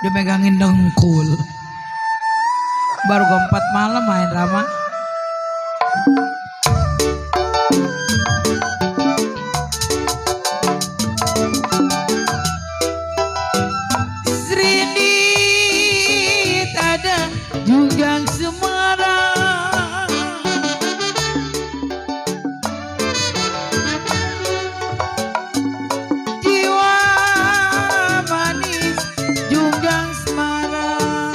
Dia megangin dengkul. Baru jam 4 malam main Rama. Srini tada Junjang Semarang. Jiwa manis Junjang Semarang.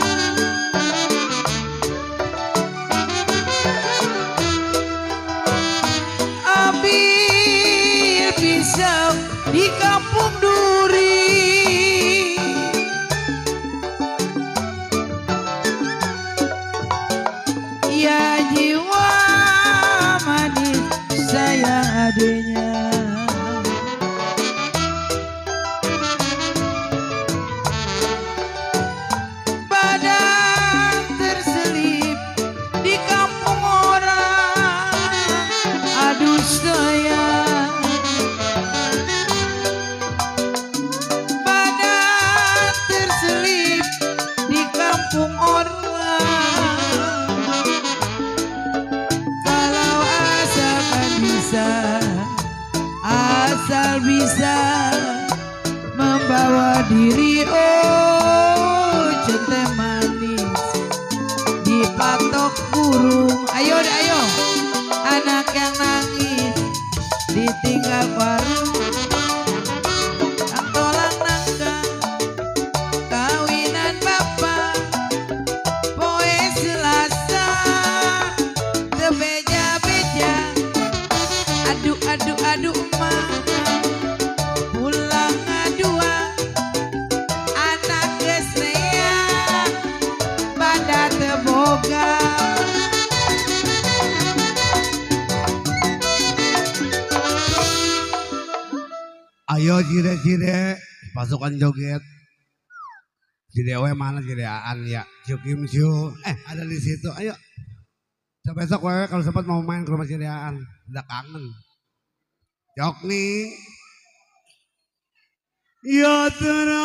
Ambil pisau di kampung duri. Ya jiwa manis saya adanya. Badan terselip di kampung orang. Aduh sayang. Badan terselip di kampung orang. Kalau asalkan bisa, asal bisa membawa diri, oh centeh manis dipatok burung. Ayo deh ayo, anak yang nangis ditinggal warung. Yang tolak nangka kawinan bapak poe Selasa tebeja-beja. Aduh aduh aduh emak pulang ngadua anak gesrea pada teboga. Ayo jire-jire pasukan joget. Jirewe mana jireaan ya? Jukim Siu. Ada di situ. Ayo. Besok wewe kalau sempat mau main ke rumah jireaan. Udah kangen. Jok nih. Ya terang.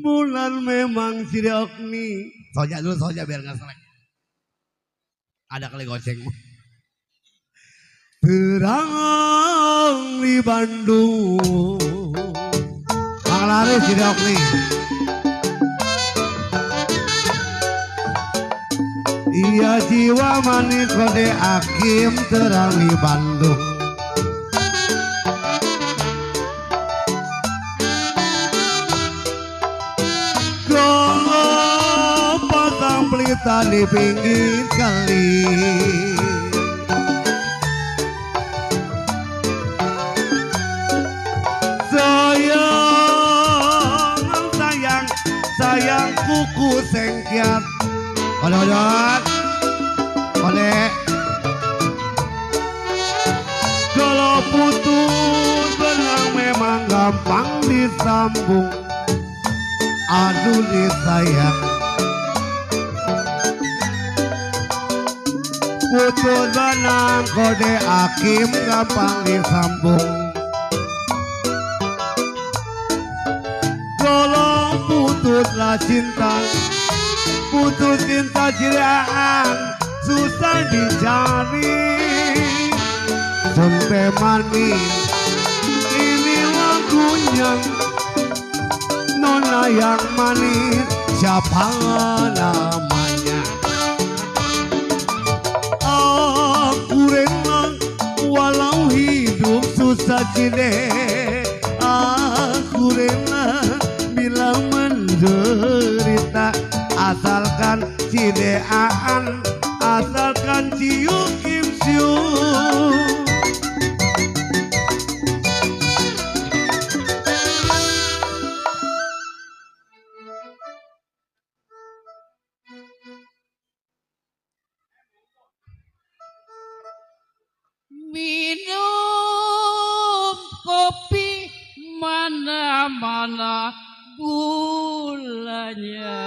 Bulan memang Jok nih. Soja dulu soja biar gak selek. Ada kali goceng. Terang di Bandung. Bang Laris Jidok nih. Iya jiwa manis kode Hakim terang di Bandung. Pelita di pinggir kali. Sayang, sayang, sayang kuku sengkiat. Odot, odek. Kalau putus benang memang gampang disambung. Aduh disayang. Putus benang kode Hakim gampang disambung. Kalau putuslah cinta, putus cinta jireaan susah dicari. Sampai manis ini lagunya, nona yang manis siapa namanya? Walau hidup susah cide, aku rela bila menderita. Asalkan cideaan, asalkan Jukim Siu. Minum kopi mana-mana gulanya.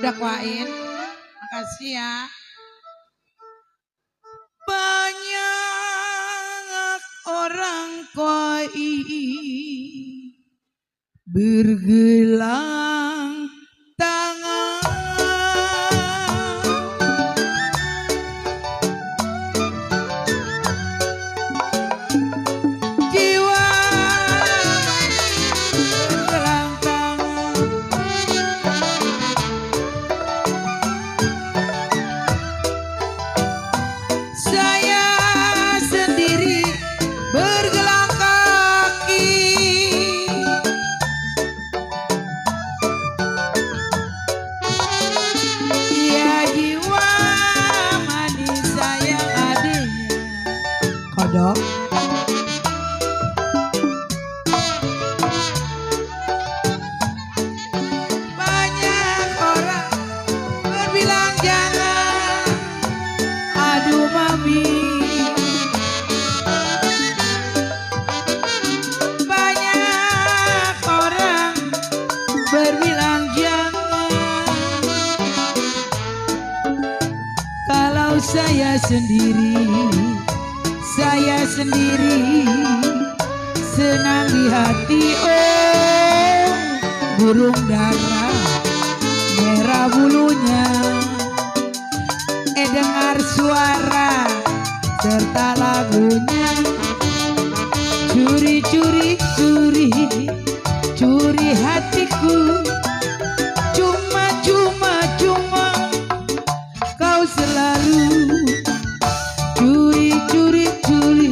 budak wain. Makasih ya. Banyak orang koi bergelang tangan. Jiwa bergelang tangan. Saya sendiri bergelang kaki. Ya jiwa manis sayang adanya. Kodok. Banyak orang berbilang jangan. Aduh mami. Banyak orang berbilang jangan. Kalau saya sendiri senang di hati. Oh, burung dara merah bulunya. Dengar suara serta lagunya. Curi curi curi curi hatiku. Cuma cuma cuma kau selalu. Curi curi curi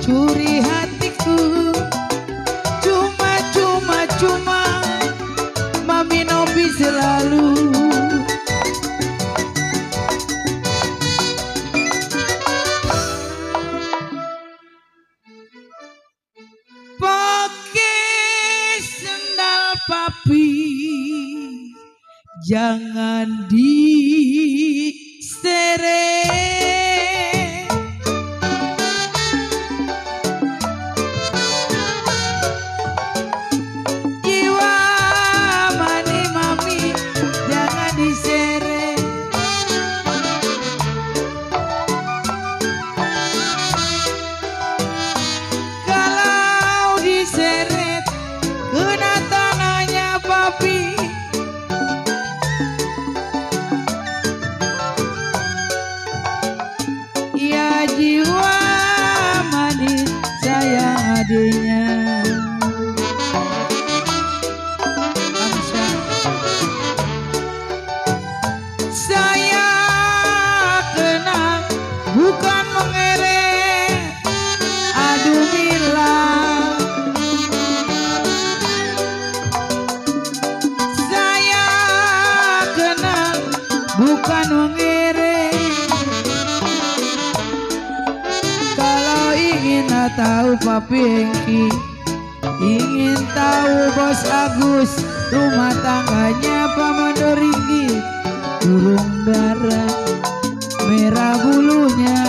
curi hatiku. Cuma cuma cuma Mami Novi selalu. Pakai sendal papi, jangan diseret. Jiwa mani mami, jangan diseret. Kalau diseret kena tanahnya papi. Ya jiwa manis sayang adiknya. Kamsa. Saya kenal bukan mengerek. Aduh Mila. Saya kenal bukan mengerek. Kalau ingin tahu Papi Hengki, ingin tahu Bos Agus, rumah tangganya Paman Ringgi, burung dara merah bulunya.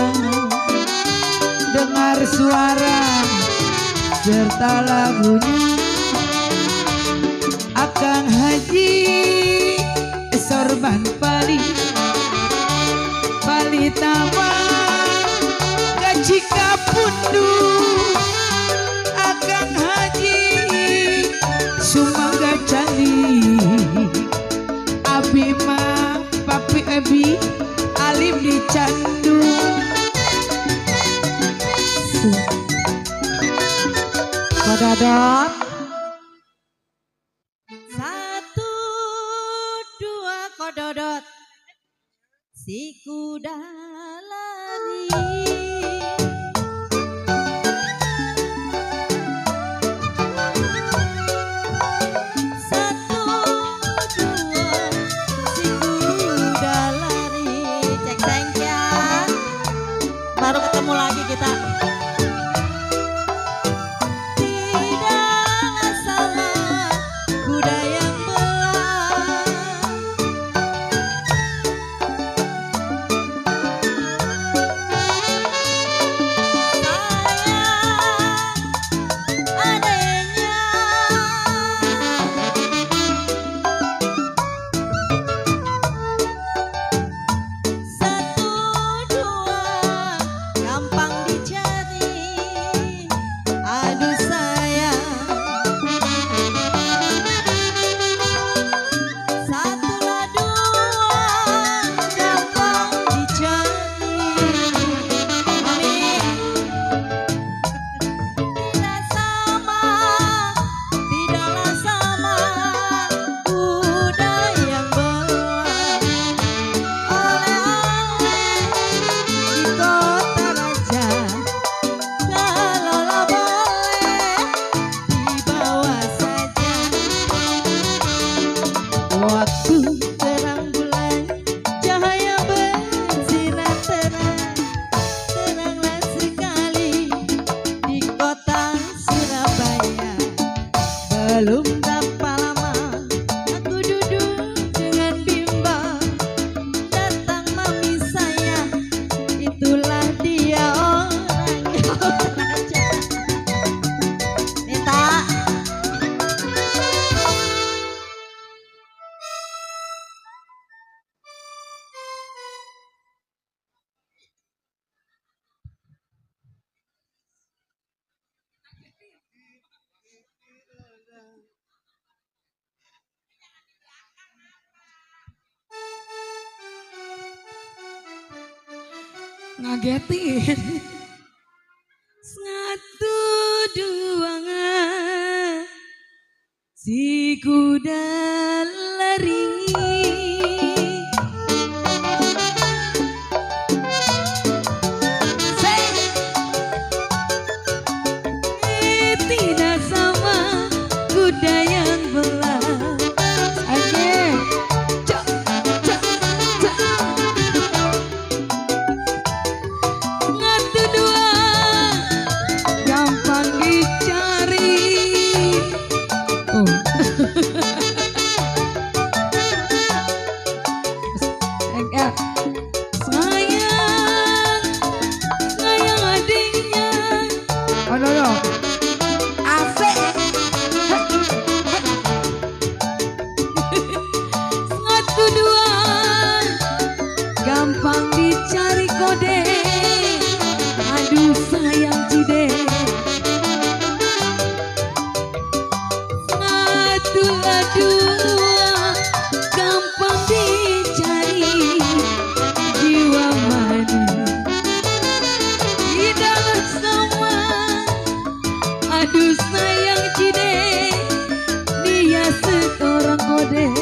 Dengar suara serta lagunya. Akang Haji sorban pali taman gaji kapundu. Akang Haji sumangga cali abi mah papi ebi alim di candu. Kododot. Satu, dua, kododot. Si kuda lari. Satu, dua, si kuda lari. Cek cek ya. Baru ketemu lagi kita. Tidak salah kuda yang belah. ngagetin. Satu dua si kuda lari. Tidak sama kuda yang belah. Oke, cok, cok, cok. Satu dua gampang dicari. Oh. Enggak. Sayang, sayang adiknya. Oh, no, no. Asik. Satu dua gampang dicari kode. Aduh sayang cide. Satu dua gampang dicari. Jiwa manis di dalam sama. Aduh sayang cide, dia seorang kode.